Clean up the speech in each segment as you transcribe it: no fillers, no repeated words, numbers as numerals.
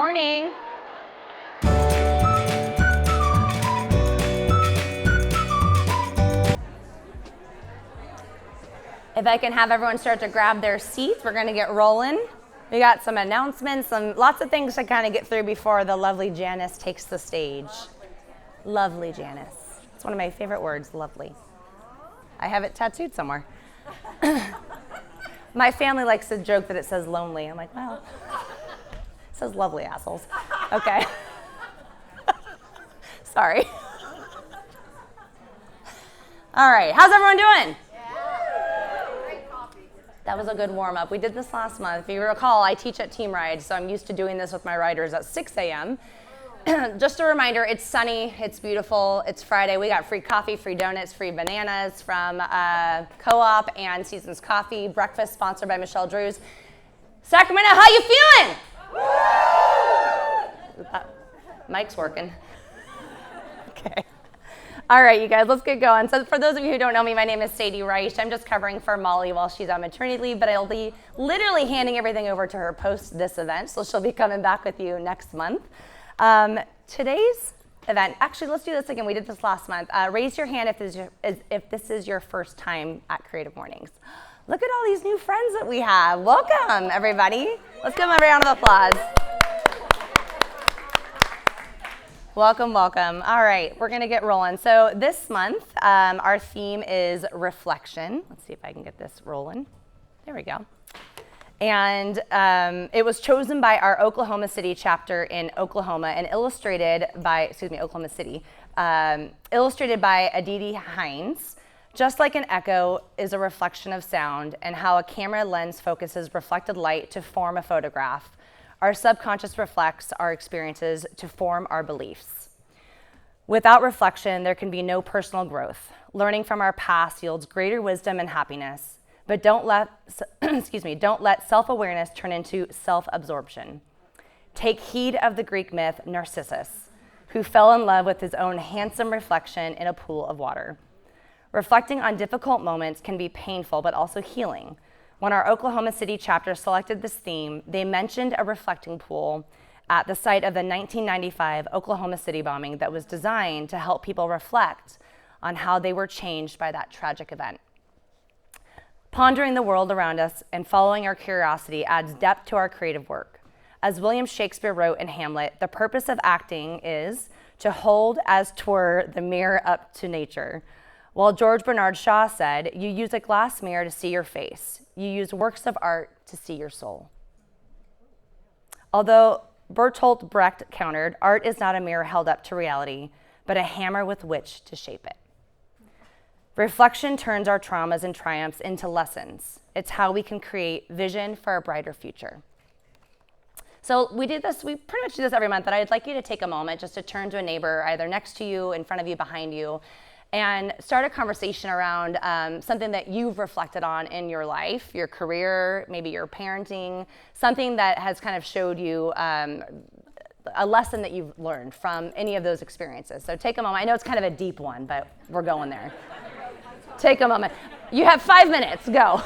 morning. If I can have everyone start to grab their seats, we're going to get rolling. We got some announcements, lots of things to kind of get through before the lovely Janice takes the stage. Lovely Janice. It's one of my favorite words, lovely. I have it tattooed somewhere. My family likes to joke that it says lonely. I'm like, well, it says lovely, assholes. Okay. Sorry. All right, how's everyone doing? That was a good warm-up. We did this last month. If you recall, I teach at Team Ride, so I'm used to doing this with my riders at 6 a.m. Just a reminder, it's sunny, it's beautiful, it's Friday. We got free coffee, free donuts, free bananas from Co-op and Seasons Coffee. Breakfast sponsored by Michelle Drews. Sacramento, how you feeling? Mic's working. Okay. All right, you guys, let's get going. So for those of you who don't know me, my name is Sadie Reich. I'm just covering for Molly while she's on maternity leave, but I'll be literally handing everything over to her post this event, so she'll be coming back with you next month. Today's event, actually, let's do this again. We did this last month. Raise your hand if this is your first time at Creative Mornings. Look at all these new friends that we have. Welcome, everybody. Let's give them a round of applause. Welcome, welcome. All right, we're gonna get rolling. So this month, our theme is reflection. Let's see if I can get this rolling. There we go. And it was chosen by our Oklahoma City chapter in Oklahoma and illustrated by, Oklahoma City, illustrated by Aditi Hines. Just like an echo is a reflection of sound and how a camera lens focuses reflected light to form a photograph, our subconscious reflects our experiences to form our beliefs. Without reflection, there can be no personal growth. Learning from our past yields greater wisdom and happiness, but don't let self-awareness turn into self-absorption. Take heed of the Greek myth Narcissus, who fell in love with his own handsome reflection in a pool of water. Reflecting on difficult moments can be painful, but also healing. When our Oklahoma City chapter selected this theme, they mentioned a reflecting pool at the site of the 1995 Oklahoma City bombing that was designed to help people reflect on how they were changed by that tragic event. Pondering the world around us and following our curiosity adds depth to our creative work. As William Shakespeare wrote in Hamlet, the purpose of acting is to hold as 'twere the mirror up to nature. While George Bernard Shaw said, you use a glass mirror to see your face. You use works of art to see your soul. Although Bertolt Brecht countered, art is not a mirror held up to reality, but a hammer with which to shape it. Reflection turns our traumas and triumphs into lessons. It's how we can create vision for a brighter future. So we pretty much do this every month, but I'd like you to take a moment just to turn to a neighbor, either next to you, in front of you, behind you, and start a conversation around something that you've reflected on in your life, your career, maybe your parenting, something that has kind of showed you a lesson that you've learned from any of those experiences. So take a moment. I know it's kind of a deep one, but we're going there. Take a moment. You have 5 minutes. Go.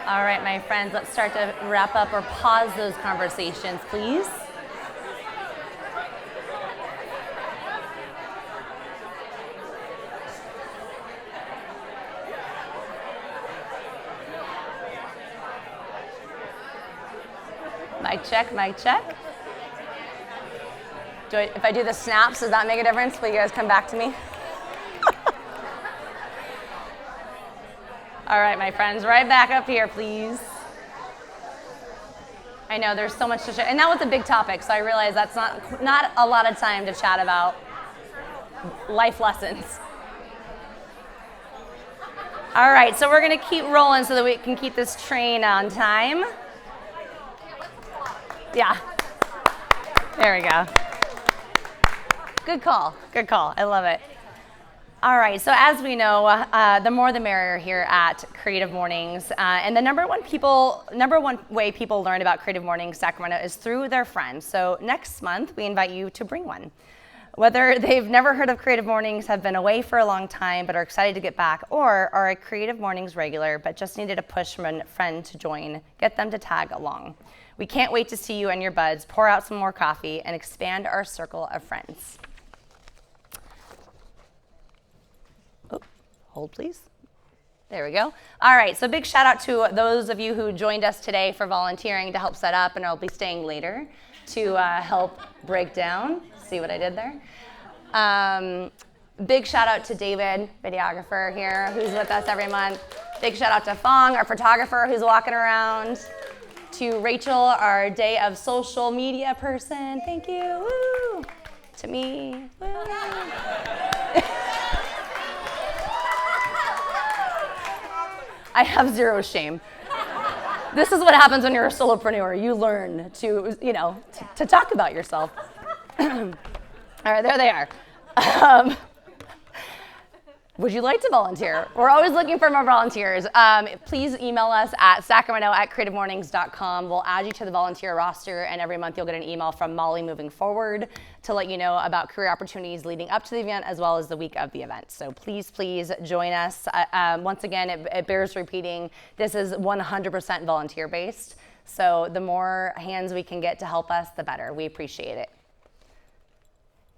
All right, my friends, let's start to wrap up or pause those conversations, please. Mic check, mic check. If I do the snaps, does that make a difference? Will you guys come back to me? All right, my friends, right back up here, please. I know there's so much to share, and that was a big topic, so I realize that's not a lot of time to chat about life lessons. All right, so we're gonna keep rolling so that we can keep this train on time. Yeah, there we go. Good call, good call, I love it. All right, so as we know, the more the merrier here at Creative Mornings. And the number one way people learn about Creative Mornings Sacramento is through their friends. So next month, we invite you to bring one. Whether they've never heard of Creative Mornings, have been away for a long time, but are excited to get back, or are a Creative Mornings regular, but just needed a push from a friend to join, get them to tag along. We can't wait to see you and your buds pour out some more coffee and expand our circle of friends. Hold, please. There we go. All right, so big shout out to those of you who joined us today for volunteering to help set up, and I'll be staying later to help break down. See what I did there? Big shout out to David, videographer here, who's with us every month. Big shout out to Fong, our photographer who's walking around. To Rachel, our day of social media person. Thank you. Woo. To me. Woo. I have zero shame. This is what happens when you're a solopreneur. You learn to, to talk about yourself. All right, there they are. Would you like to volunteer? We're always looking for more volunteers. Please email us at sacramento@creativemornings.com. We'll add you to the volunteer roster, and every month you'll get an email from Molly moving forward to let you know about career opportunities leading up to the event as well as the week of the event. So please join us. Once again, it bears repeating, this is 100% volunteer-based. So the more hands we can get to help us, the better. We appreciate it.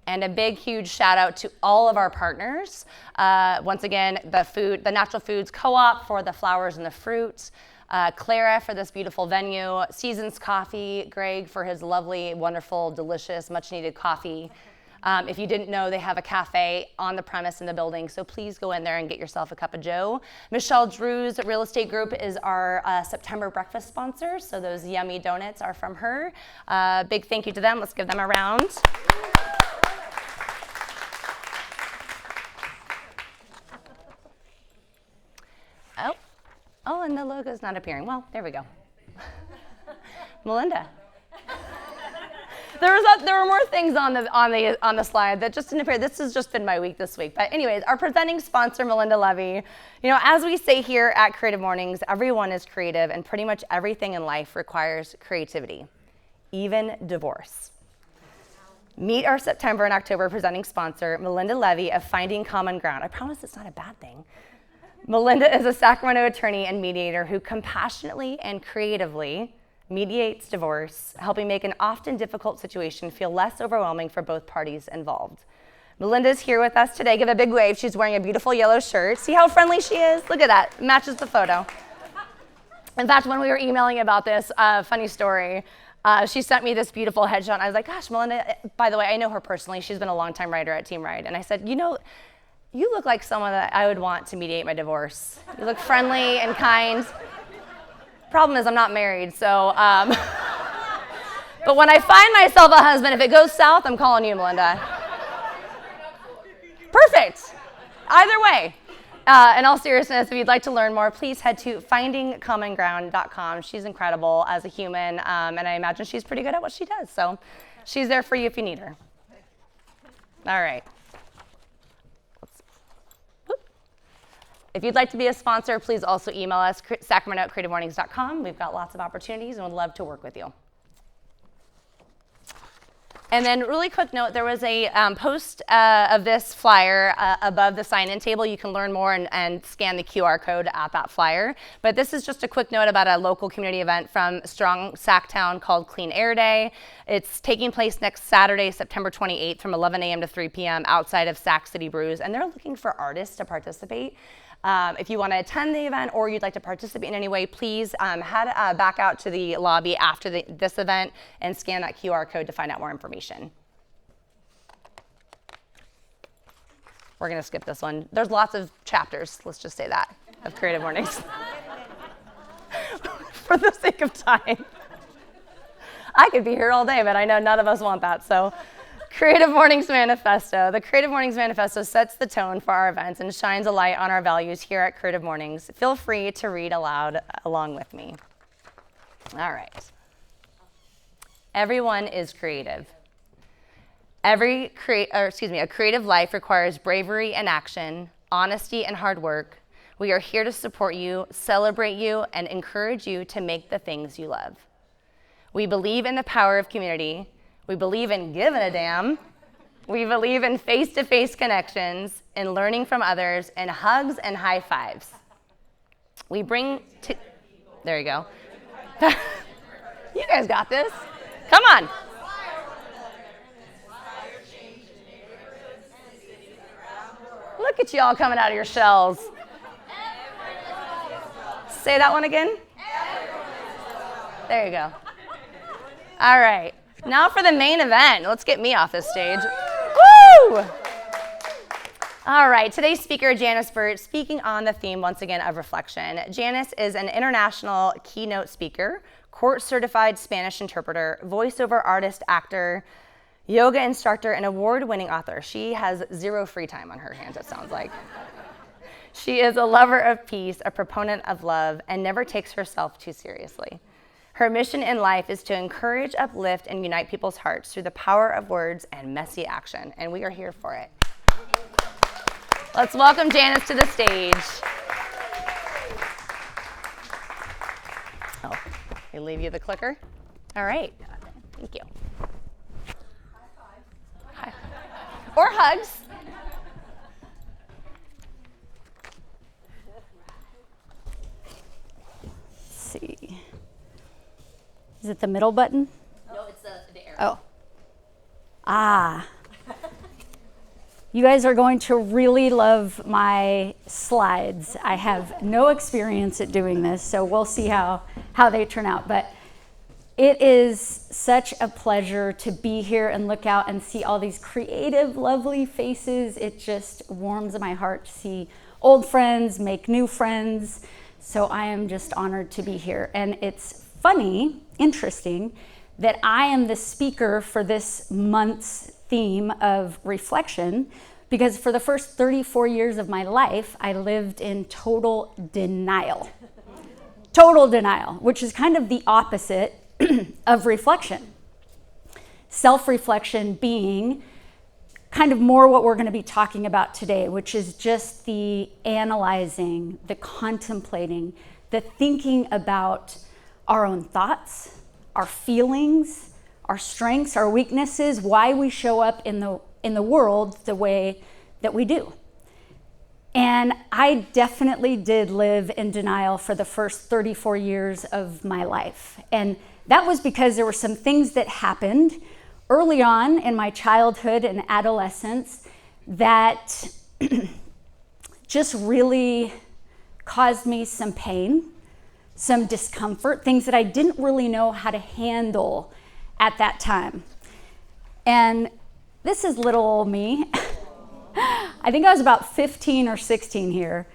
And a big, huge shout out to all of our partners. Once again, the Natural Foods Co-op for the flowers and the fruit, Clara for this beautiful venue, Seasons Coffee, Greg for his lovely, wonderful, delicious, much needed coffee. If you didn't know, they have a cafe on the premise in the building, so please go in there and get yourself a cup of joe. Michelle Drew's Real Estate Group is our September breakfast sponsor, so those yummy donuts are from her. Big thank you to them. Let's give them a round. Oh, and the logo's not appearing. Well, there we go. Melinda. There were more things on the slide that just didn't appear. This has just been my week this week. But anyways, our presenting sponsor, Melinda Levy. As we say here at Creative Mornings, everyone is creative, and pretty much everything in life requires creativity, even divorce. Meet our September and October presenting sponsor, Melinda Levy of Finding Common Ground. I promise it's not a bad thing. Melinda is a Sacramento attorney and mediator who compassionately and creatively mediates divorce, helping make an often difficult situation feel less overwhelming for both parties involved. Melinda's here with us today. Give a big wave. She's wearing a beautiful yellow shirt. See how friendly she is? Look at that. Matches the photo. In fact, when we were emailing about this, funny story, she sent me this beautiful headshot. I was like, gosh, Melinda, by the way, I know her personally. She's been a longtime writer at Team Ride. And I said, you look like someone that I would want to mediate my divorce. You look friendly and kind. Problem is, I'm not married, so. But when I find myself a husband, if it goes south, I'm calling you, Melinda. Perfect. Either way. In all seriousness, if you'd like to learn more, please head to findingcommonground.com. She's incredible as a human, and I imagine she's pretty good at what she does. So she's there for you if you need her. All right. If you'd like to be a sponsor, please also email us, sacramento@creativemornings.com. We've got lots of opportunities and would love to work with you. And then really quick note, there was a post of this flyer above the sign-in table. You can learn more and scan the QR code at that flyer. But this is just a quick note about a local community event from Strong Sacktown called Clean Air Day. It's taking place next Saturday, September 28th from 11 a.m. to 3 p.m. outside of Sac City Brews. And they're looking for artists to participate. If you want to attend the event or you'd like to participate in any way, please head back out to the lobby after this event and scan that QR code to find out more information. We're going to skip this one. There's lots of chapters, let's just say that, of Creative Mornings. For the sake of time. I could be here all day, but I know none of us want that, so. Creative Mornings Manifesto. The Creative Mornings Manifesto sets the tone for our events and shines a light on our values here at Creative Mornings. Feel free to read aloud along with me. All right. Everyone is creative. A creative life requires bravery and action, honesty and hard work. We are here to support you, celebrate you, and encourage you to make the things you love. We believe in the power of community. We believe in giving a damn. We believe in face-to-face connections, in learning from others, and hugs and high fives. We bring to, there you go. You guys got this. Come on. Look at y'all coming out of your shells. Say that one again. There you go. All right. Now for the main event. Let's get me off this stage. Woo! All right, today's speaker, Janice Burt, speaking on the theme, once again, of reflection. Janice is an international keynote speaker, court-certified Spanish interpreter, voiceover artist, actor, yoga instructor, and award-winning author. She has zero free time on her hands, it sounds like. She is a lover of peace, a proponent of love, and never takes herself too seriously. Her mission in life is to encourage, uplift, and unite people's hearts through the power of words and messy action, and we are here for it. Let's welcome Janice to the stage. Oh, I leave you the clicker. All right, thank you. Hi. Or hugs. Let's see. Is it the middle button? No, it's the arrow. Oh. Ah. You guys are going to really love my slides. I have no experience at doing this, so we'll see how they turn out. But it is such a pleasure to be here and look out and see all these creative, lovely faces. It just warms my heart to see old friends make new friends. So I am just honored to be here. And it's funny, interesting, that I am the speaker for this month's theme of reflection, because for the first 34 years of my life, I lived in total denial. Total denial, which is kind of the opposite of reflection. Self-reflection being kind of more what we're going to be talking about today, which is just the analyzing, the contemplating, the thinking about our own thoughts, our feelings, our strengths, our weaknesses, why we show up in the world the way that we do. And I definitely did live in denial for the first 34 years of my life. And that was because there were some things that happened early on in my childhood and adolescence that just really caused me some pain, some discomfort, things that I didn't really know how to handle at that time. And this is little old me. I think I was about 15 or 16 here.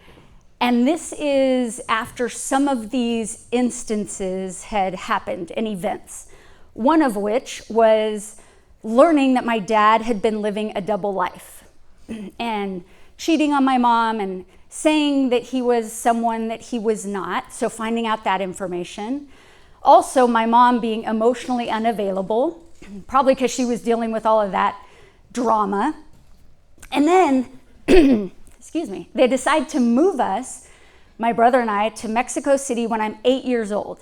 And this is after some of these instances had happened and events. One of which was learning that my dad had been living a double life and cheating on my mom and saying that he was someone that he was not, so finding out that information. Also, my mom being emotionally unavailable, probably because she was dealing with all of that drama. And then, excuse me, they decide to move us, my brother and I, to Mexico City when I'm 8 years old.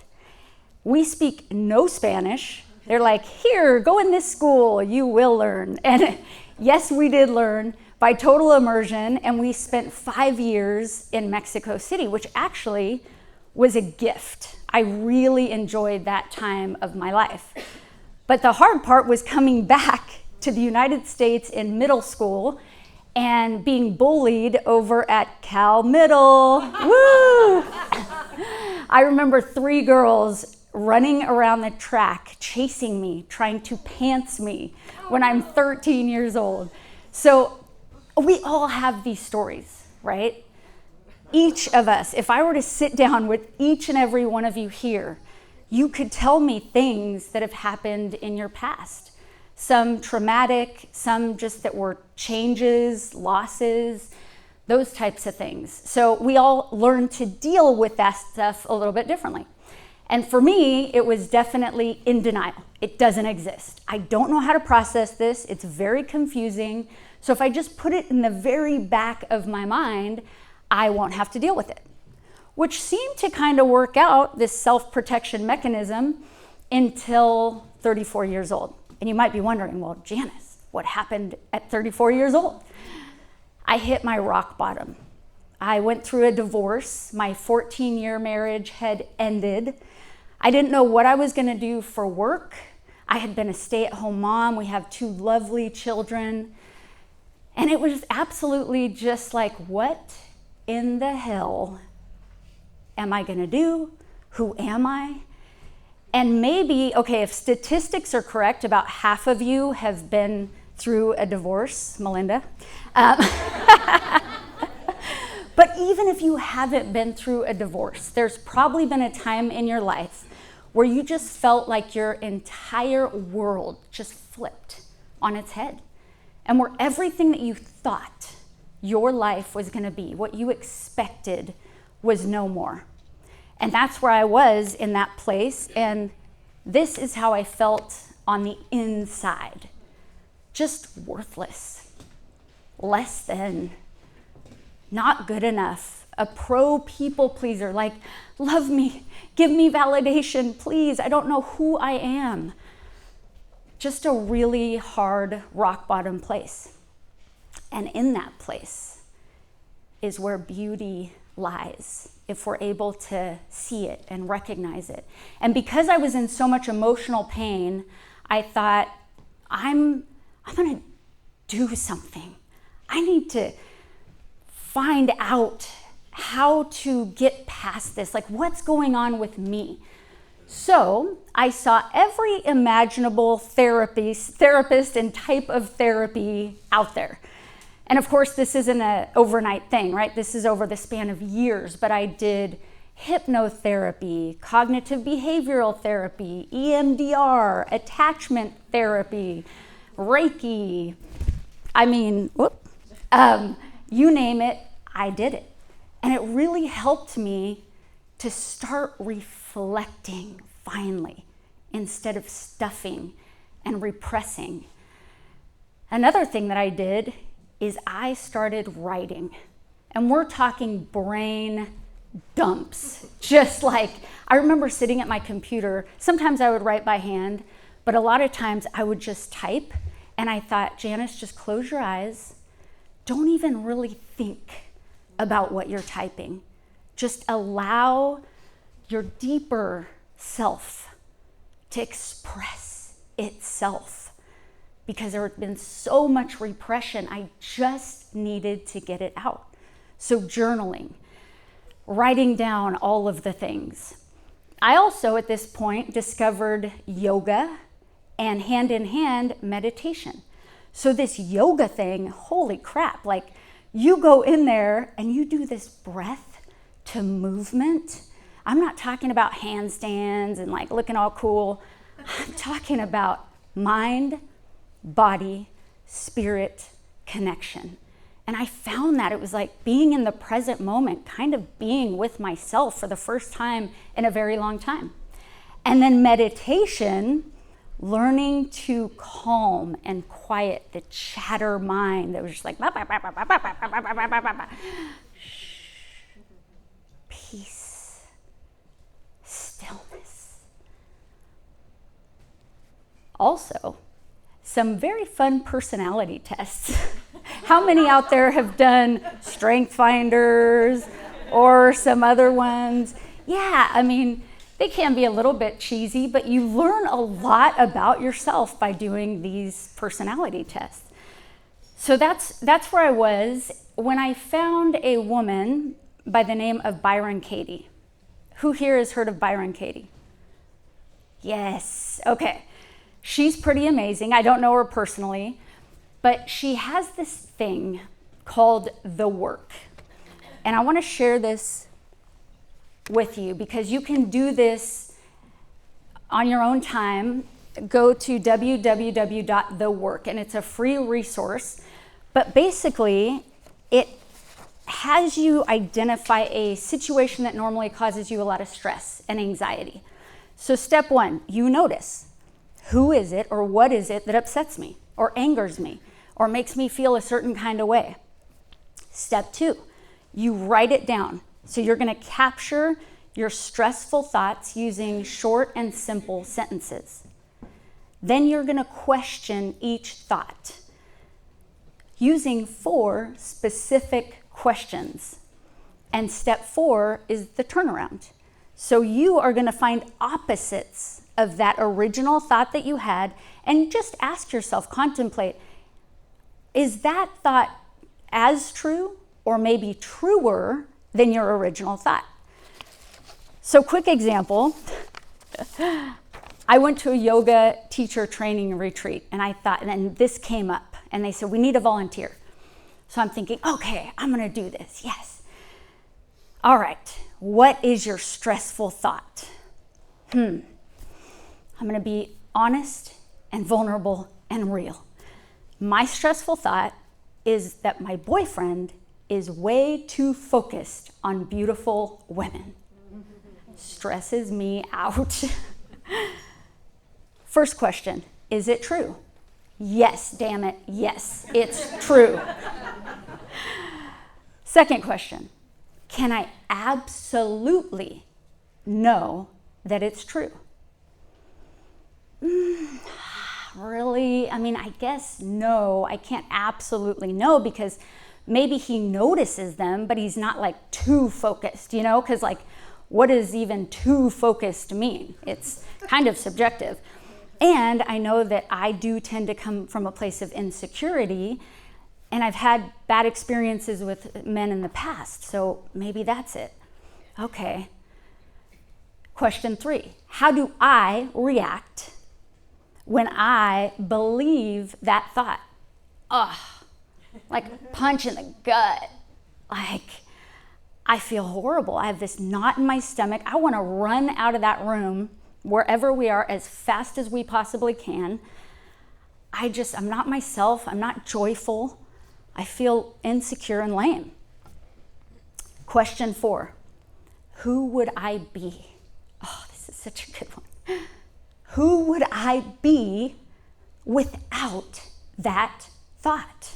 We speak no Spanish. They're like, here, go in this school, you will learn. And yes, we did learn by total immersion, and we spent 5 years in Mexico City, which actually was a gift. I really enjoyed that time of my life. But the hard part was coming back to the United States in middle school and being bullied over at Cal Middle. Woo! I remember 3 girls running around the track, chasing me, trying to pants me when I'm 13 years old. So we all have these stories, right? Each of us, if I were to sit down with each and every one of you here, you could tell me things that have happened in your past. Some traumatic, some just that were changes, losses, those types of things. So we all learn to deal with that stuff a little bit differently. And for me, it was definitely in denial. It doesn't exist. I don't know how to process this. It's very confusing. So if I just put it in the very back of my mind, I won't have to deal with it, which seemed to kind of work out, this self-protection mechanism, until 34 years old. And you might be wondering, well, Janice, what happened at 34 years old? I hit my rock bottom. I went through a divorce. My 14-year marriage had ended. I didn't know what I was going to do for work. I had been a stay-at-home mom. We have 2 lovely children. And it was absolutely just like, what in the hell am I going to do? Who am I? And maybe, okay, if statistics are correct, about half of you have been through a divorce, Melinda. But even if you haven't been through a divorce, there's probably been a time in your life where you just felt like your entire world just flipped on its head. And where everything that you thought your life was going to be, what you expected, was no more. And that's where I was in that place. And this is how I felt on the inside. Just worthless, less than, not good enough, a pro people pleaser, like, love me, give me validation, please, I don't know who I am. Just a really hard rock bottom place. And in that place is where beauty lies, if we're able to see it and recognize it. And because I was in so much emotional pain, I thought, I'm gonna do something. I need to find out how to get past this, like what's going on with me. So I saw every imaginable therapist and type of therapy out there. And of course, this isn't an overnight thing, right? This is over the span of years, but I did hypnotherapy, cognitive behavioral therapy, EMDR, attachment therapy, Reiki. I mean, you name it, I did it. And it really helped me to start reflecting finally, instead of stuffing and repressing. Another thing that I did is I started writing. And we're talking brain dumps. Just like, I remember sitting at my computer. Sometimes I would write by hand, but a lot of times I would just type. And I thought, Janice, just close your eyes. Don't even really think about what you're typing. Just allow your deeper self to express itself. Because there had been so much repression, I just needed to get it out. So journaling, writing down all of the things. I also, at this point, discovered yoga and hand-in-hand meditation. So this yoga thing, holy crap, like you go in there and you do this breath to movement. I'm not talking about handstands and like looking all cool. I'm talking about mind, body, spirit connection. And I found that it was like being in the present moment, kind of being with myself for the first time in a very long time. And then meditation, learning to calm and quiet the chatter mind that was just like, peace, stillness. Also, some very fun personality tests. How many out there have done Strength Finders or some other ones? Yeah, I mean, they can be a little bit cheesy, but you learn a lot about yourself by doing these personality tests. So that's where I was when I found a woman by the name of Byron Katie. Who here has heard of Byron Katie? Yes, okay. She's pretty amazing. I don't know her personally, but she has this thing called the work. And I want to share this with you because you can do this on your own time. Go to www.thework, and it's a free resource. But basically, it has you identify a situation that normally causes you a lot of stress and anxiety. So step one, you notice. Who is it or what is it that upsets me or angers me or makes me feel a certain kind of way? Step two, you write it down. So you're going to capture your stressful thoughts using short and simple sentences. Then you're going to question each thought using 4 specific questions. And step 4 is the turnaround. So you are going to find opposites of that original thought that you had, and just ask yourself, contemplate, is that thought as true or maybe truer than your original thought? So quick example, I went to a yoga teacher training retreat, and I thought, and then this came up, and they said, we need a volunteer. So I'm thinking, okay, I'm gonna do this, yes. All right, what is your stressful thought? I'm gonna be honest and vulnerable and real. My stressful thought is that my boyfriend is way too focused on beautiful women. Stresses me out. First question, is it true? Yes, damn it, yes, it's true. Second question, can I absolutely know that it's true? Really? I mean, I guess no, I can't absolutely know because maybe he notices them, but he's not like too focused, you know? Because like, what does even too focused mean? It's kind of subjective. And I know that I do tend to come from a place of insecurity, and I've had bad experiences with men in the past, so maybe that's it. Okay. Question 3, how do I react when I believe that thought? Like punch in the gut. Like, I feel horrible. I have this knot in my stomach. I want to run out of that room, wherever we are, as fast as we possibly can. I'm not myself. I'm not joyful. I feel insecure and lame. Question 4, who would I be? Oh, this is such a good one. Who would I be without that thought?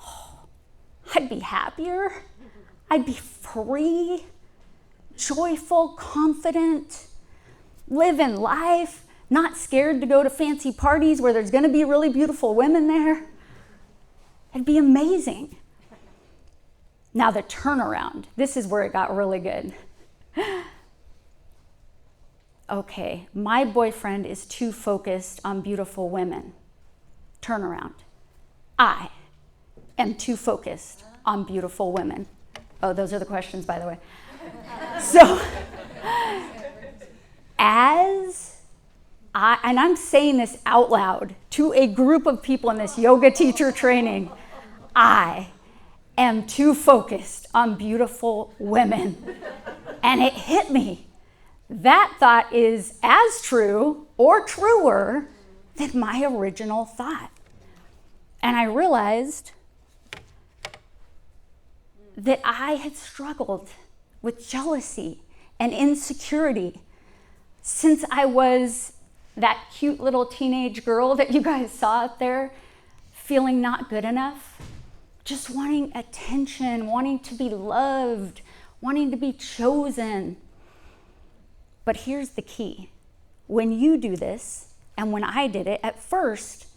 Oh, I'd be happier. I'd be free, joyful, confident, living life, not scared to go to fancy parties where there's going to be really beautiful women there. It'd be amazing. Now the turnaround. This is where it got really good. Okay, my boyfriend is too focused on beautiful women. Turnaround. I am too focused on beautiful women. Oh, those are the questions, by the way. So, I'm saying this out loud to a group of people in this yoga teacher training, I am too focused on beautiful women. And it hit me. That thought is as true or truer than my original thought. And I realized that I had struggled with jealousy and insecurity since I was that cute little teenage girl that you guys saw up there, feeling not good enough, just wanting attention, wanting to be loved, wanting to be chosen. But here's the key. When you do this, and when I did it, at first,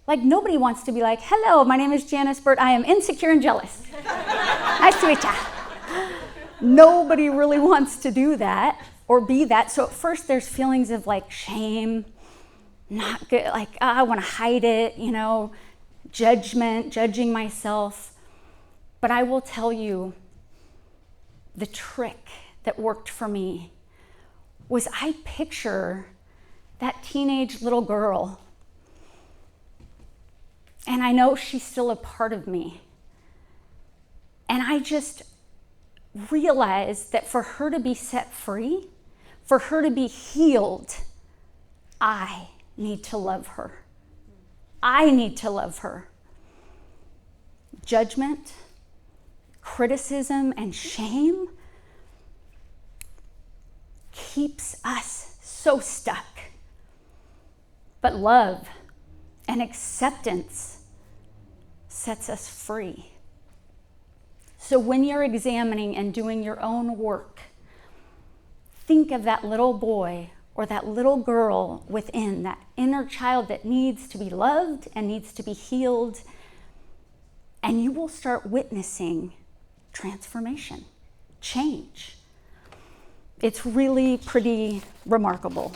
like nobody wants to be like, hello, my name is Janice Burt, I am insecure and jealous. Nice to meet ya. Nobody really wants to do that or be that. So at first there's feelings of like shame, not good, like I want to hide it, judgment, judging myself. But I will tell you, the trick that worked for me was I picture that teenage little girl, and I know she's still a part of me. And I just realized that for her to be set free, for her to be healed, I need to love her. I need to love her. Judgment, criticism, and shame keeps us so stuck. But love and acceptance sets us free. So when you're examining and doing your own work, think of that little boy or that little girl within, that inner child that needs to be loved and needs to be healed, and you will start witnessing transformation, change. It's really pretty remarkable.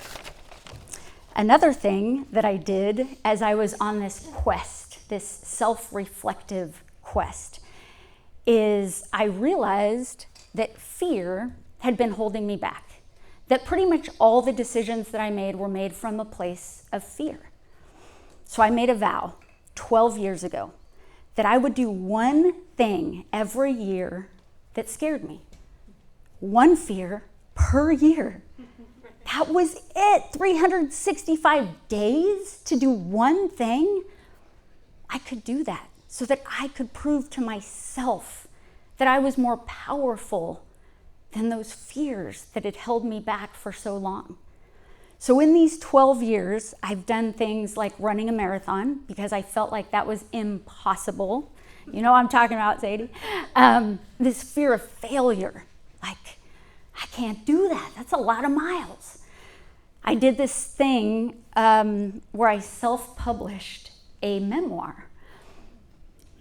Another thing that I did as I was on this quest, this self-reflective quest, is I realized that fear had been holding me back. That pretty much all the decisions that I made were made from a place of fear. So I made a vow 12 years ago that I would do one thing every year that scared me. One fear per year. That was it. 365 days to do one thing. I could do that so that I could prove to myself that I was more powerful than those fears that had held me back for so long. So in these 12 years, I've done things like running a marathon because I felt like that was impossible. You know what I'm talking about, Sadie? This fear of failure. Like, I can't do that. That's a lot of miles. I did this thing where I self-published a memoir.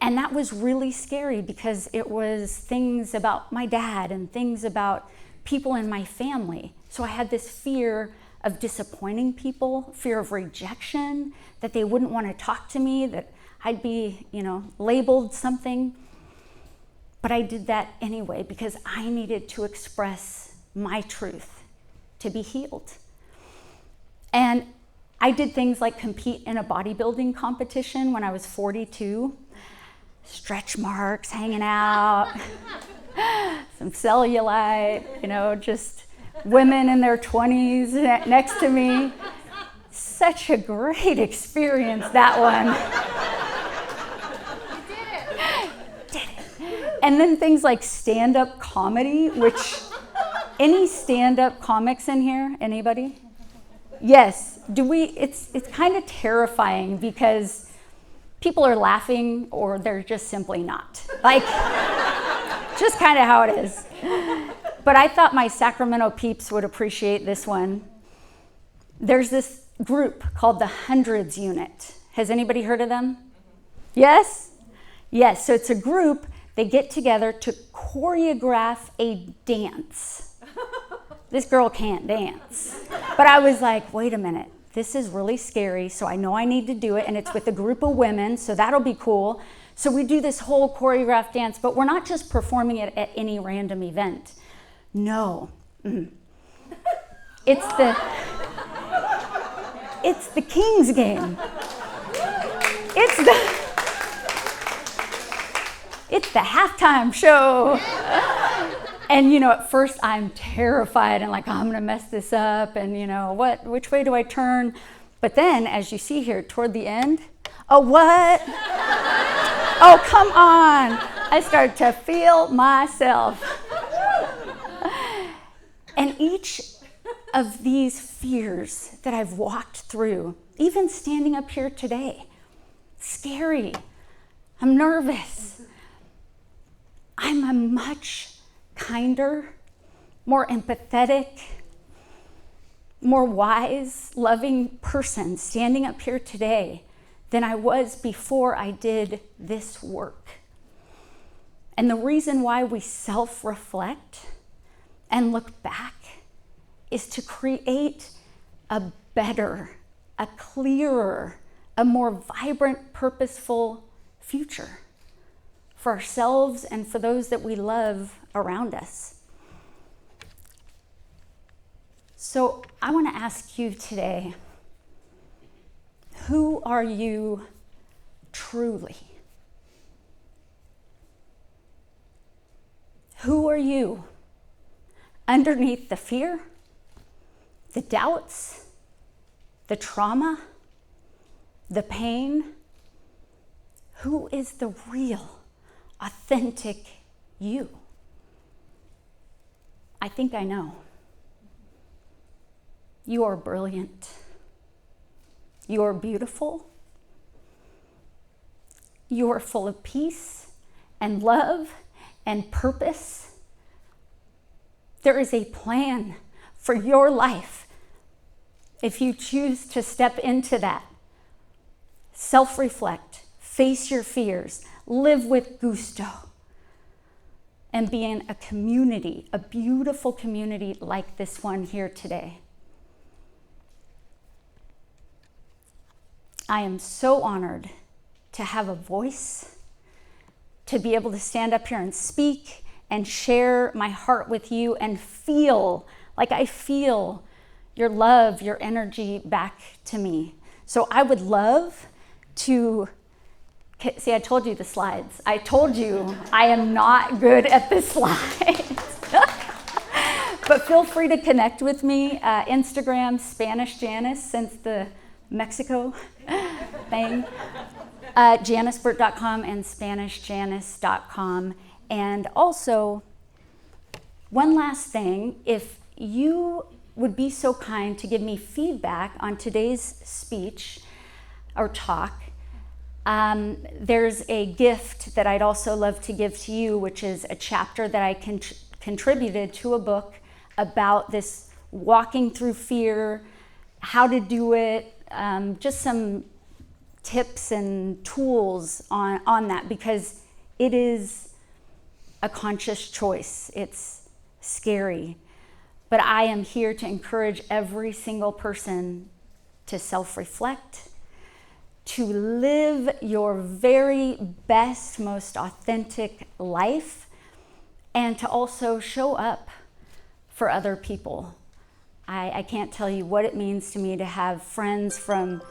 And that was really scary because it was things about my dad and things about people in my family. So I had this fear of disappointing people, fear of rejection, that they wouldn't want to talk to me, that I'd be, labeled something. But I did that anyway because I needed to express my truth to be healed. And I did things like compete in a bodybuilding competition when I was 42. Stretch marks hanging out, some cellulite, just women in their 20s next to me. Such a great experience, that one. You did it. And then things like stand-up comedy, which, any stand-up comics in here? Anybody? Yes. It's kind of terrifying because people are laughing or they're just simply not. Like, just kind of how it is. But I thought my Sacramento peeps would appreciate this one. There's this group called the Hundreds Unit. Has anybody heard of them? Yes? Yes, so it's a group, they get together to choreograph a dance. This girl can't dance. But I was like, wait a minute. This is really scary, so I know I need to do it, and it's with a group of women, so that'll be cool. So we do this whole choreographed dance, but we're not just performing it at any random event. No. It's the King's game. It's the halftime show. And at first I'm terrified and like, I'm gonna mess this up and which way do I turn? But then as you see here toward the end, oh, what? Oh, come on. I start to feel myself. And each of these fears that I've walked through, even standing up here today, scary, I'm nervous. I'm a much kinder, more empathetic, more wise, loving person standing up here today than I was before I did this work. And the reason why we self-reflect and look back is to create a better, a clearer, a more vibrant, purposeful future for ourselves and for those that we love around us. So I want to ask you today, who are you truly? Who are you underneath the fear, the doubts, the trauma, the pain? Who is the real, authentic you? I think I know. You are brilliant. You are beautiful. You are full of peace and love and purpose. There is a plan for your life if you choose to step into that. Self-reflect, face your fears, live with gusto, and be in a community, a beautiful community like this one here today. I am so honored to have a voice, to be able to stand up here and speak and share my heart with you and feel like I feel your love, your energy back to me. So I would love to, see, I told you the slides. I told you I am not good at the slides. But feel free to connect with me. Instagram, Spanish Janice, since the Mexico thing. JaniceBurt.com and SpanishJanice.com. And also, one last thing, if you would be so kind to give me feedback on today's speech or talk, there's a gift that I'd also love to give to you, which is a chapter that I contributed to a book about this walking through fear, how to do it, just some tips and tools on that, because it is a conscious choice. It's scary, but I am here to encourage every single person to self-reflect, to live your very best, most authentic life, and to also show up for other people. I can't tell you what it means to me to have friends from,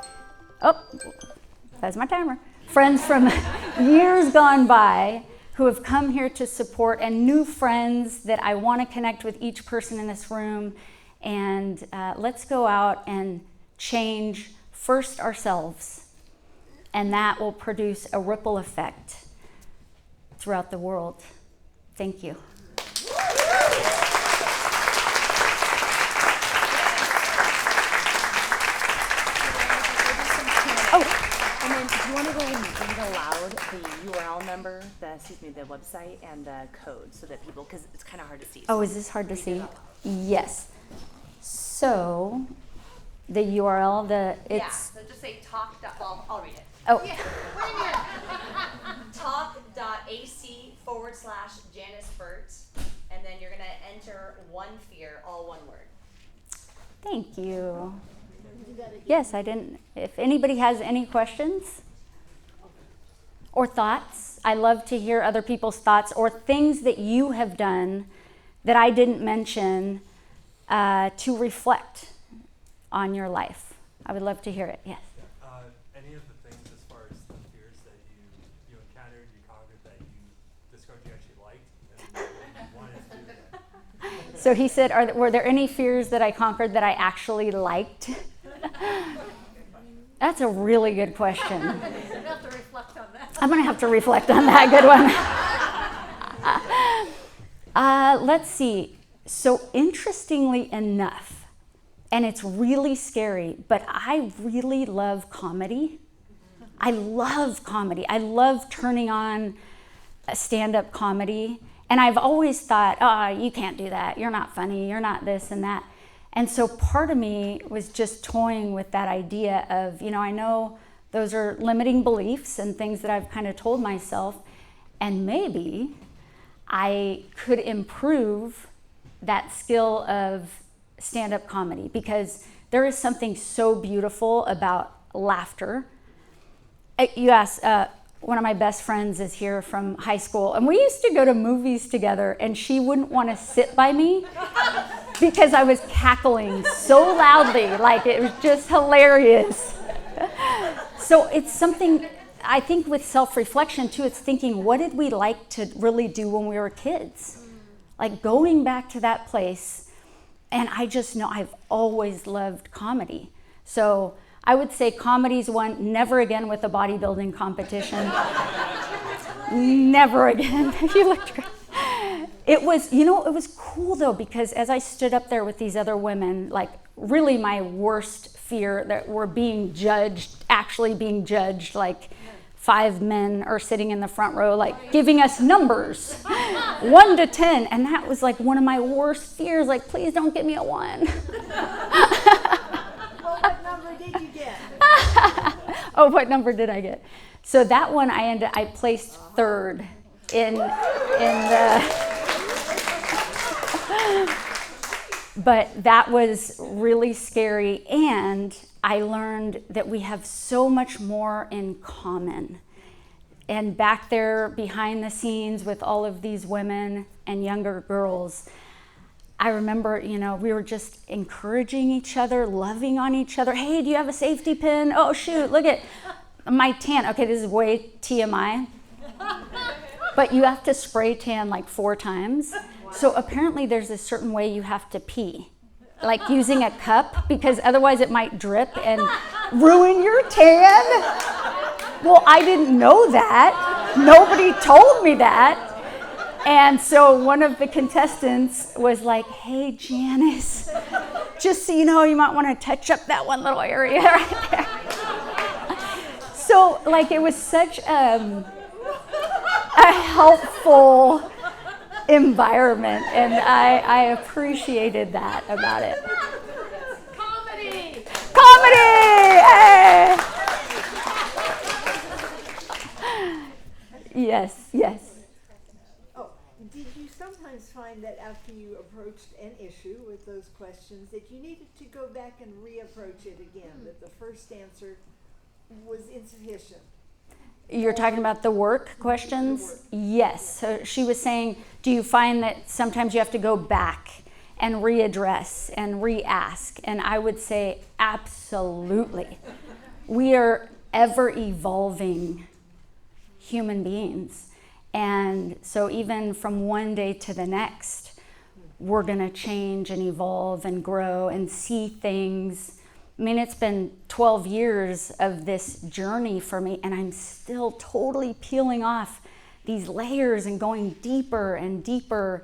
that's my timer, friends from years gone by who have come here to support, and new friends that I want to connect with each person in this room. And let's go out and change first ourselves, and that will produce a ripple effect throughout the world. Thank you. And then, do you want to go ahead and read aloud the URL number, the website, and the code, so that people, because it's kind of hard to see. Oh, is this hard to see? Yes. So, the URL, so just say talk. Well, I'll read it. Oh. Yeah. Talk.ac/Janice Burt, and then you're going to enter one fear, all one word. Thank you. Yes, I didn't. If anybody has any questions or thoughts, I love to hear other people's thoughts or things that you have done that I didn't mention to reflect on your life. I would love to hear it. Yes. Any of the things as far as the fears that you encountered, you conquered, that you discovered you actually liked and wanted to do that? So he said, were there any fears that I conquered that I actually liked? That's a really good question. You have to reflect on that. I'm going to have to reflect on that. Good one. Let's see. So interestingly enough, and it's really scary, but I really love comedy. I love comedy. I love turning on a stand-up comedy. And I've always thought, oh, you can't do that. You're not funny. You're not this and that. And so part of me was just toying with that idea of, I know those are limiting beliefs and things that I've kind of told myself, and maybe I could improve that skill of stand-up comedy, because there is something so beautiful about laughter. You asked, one of my best friends is here from high school, and we used to go to movies together, and she wouldn't want to sit by me because I was cackling so loudly, like it was just hilarious. So it's something, I think with self-reflection too, it's thinking, what did we like to really do when we were kids? Like going back to that place, and I just know I've always loved comedy. So I would say comedy's one, never again with a bodybuilding competition. Never again. You looked great. It was, it was cool though, because as I stood up there with these other women, like really my worst fear that we're being judged, actually being judged, like 5 men are sitting in the front row, like giving us numbers, 1 to 10. And that was like one of my worst fears, like, please don't give me a 1. What number did you get? Oh, what number did I get? So that one I placed 3rd in the but that was really scary, and I learned that we have so much more in common. And back there behind the scenes with all of these women and younger girls, I remember, we were just encouraging each other, loving on each other. Hey, do you have a safety pin? Oh, shoot, look at my tan. Okay, this is way TMI. But you have to spray tan like 4 times. So apparently there's a certain way you have to pee, like using a cup, because otherwise it might drip and ruin your tan. Well, I didn't know that. Nobody told me that. And so one of the contestants was like, hey, Janice, just so you know, you might want to touch up that one little area right there. So like it was such a helpful environment, and I appreciated that about it. Comedy! Hey! Yes. Oh, did you sometimes find that after you approached an issue with those questions that you needed to go back and reapproach it again, that the first answer was insufficient? You're talking about the work questions? Yes. So she was saying, do you find that sometimes you have to go back and readdress and re-ask? And I would say absolutely. We are ever evolving human beings. And so even from one day to the next, we're going to change and evolve and grow and see things. I mean, it's been 12 years of this journey for me, and I'm still totally peeling off these layers and going deeper and deeper.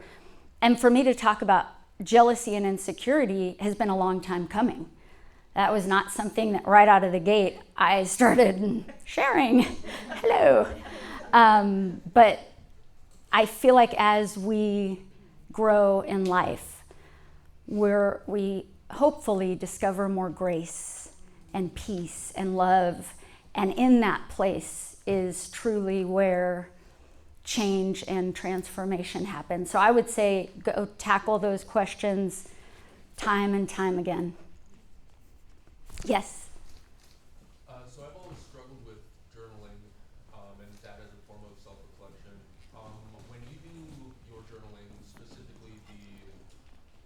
And for me to talk about jealousy and insecurity has been a long time coming. That was not something that right out of the gate I started sharing. Hello. But I feel like as we grow in life, we hopefully discover more grace and peace and love. And in that place is truly where change and transformation happen. So I would say go tackle those questions time and time again. Yes? So I've always struggled with journaling and that as a form of self-reflection. When you do your journaling, specifically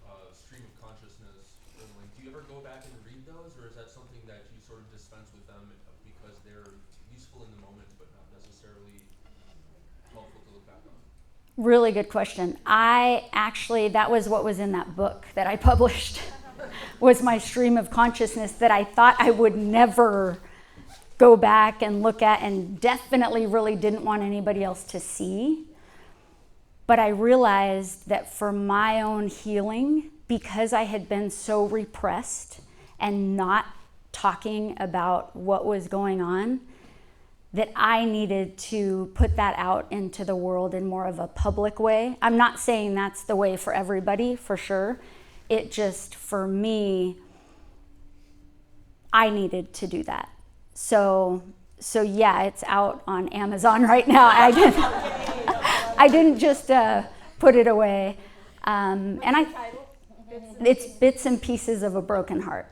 the stream of consciousness journaling, do you ever go back and read those, or is that something that you sort of dispense with them because they're useful in the moment but not necessarily helpful to look back on? Really good question. That was what was in that book that I published, was my stream of consciousness that I thought I would never go back and look at, and definitely really didn't want anybody else to see. But I realized that for my own healing, because I had been so repressed and not talking about what was going on, that I needed to put that out into the world in more of a public way. I'm not saying that's the way for everybody, for sure. It just, for me, I needed to do that. So yeah, it's out on Amazon right now. I didn't just put it away. It's Bits and Pieces of a Broken Heart.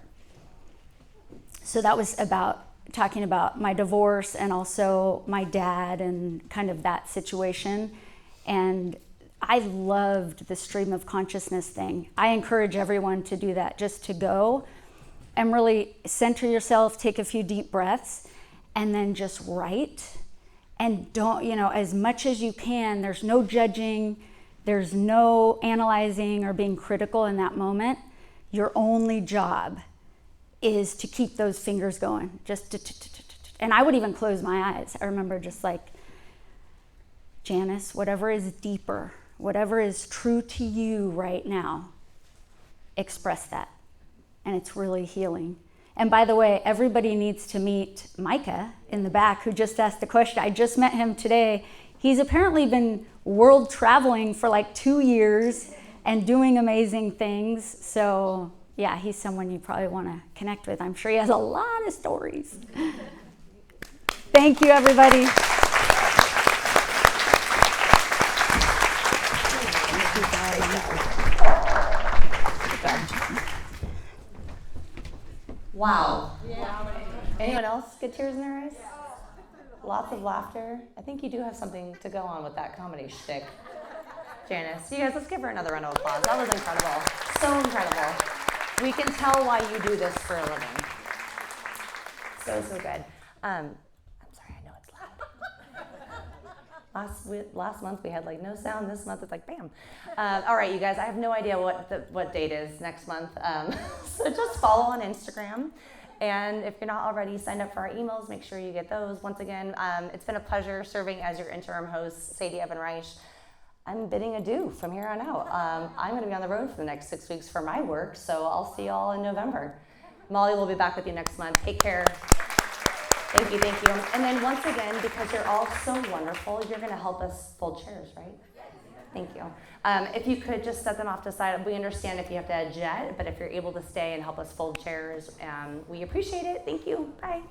So that was about talking about my divorce and also my dad and kind of that situation. And I loved the stream of consciousness thing. I encourage everyone to do that, just to go and really center yourself, take a few deep breaths, and then just write. And don't, as much as you can, there's no judging, there's no analyzing or being critical in that moment. Your only job is to keep those fingers going, and I would even close my eyes. I remember just like, Janice, whatever is deeper, whatever is true to you right now, express that. And it's really healing. And by the way, everybody needs to meet Micah in the back, who just asked the question. I just met him today. He's apparently been world traveling for like 2 years and doing amazing things. So yeah, he's someone you probably want to connect with. I'm sure he has a lot of stories. Thank you, everybody. Wow. Anyone else get tears in their eyes? Lots of laughter. I think you do have something to go on with that comedy shtick. Janice, you guys, let's give her another round of applause. That was incredible. So incredible. We can tell why you do this for a living. So good. I'm sorry, I know it's loud. Last month we had like no sound. This month it's like bam. All right, you guys, I have no idea what date is next month. So just follow on Instagram. And if you're not already signed up for our emails, make sure you get those. Once again, it's been a pleasure serving as your interim host, Sadie Evan-Reich. I'm bidding adieu from here on out. I'm going to be on the road for the next 6 weeks for my work, so I'll see you all in November. Molly will be back with you next month. Take care. Thank you. And then once again, because you're all so wonderful, you're going to help us fold chairs, right? Thank you. If you could just set them off to the side. We understand if you have to jet, but if you're able to stay and help us fold chairs, we appreciate it. Thank you. Bye.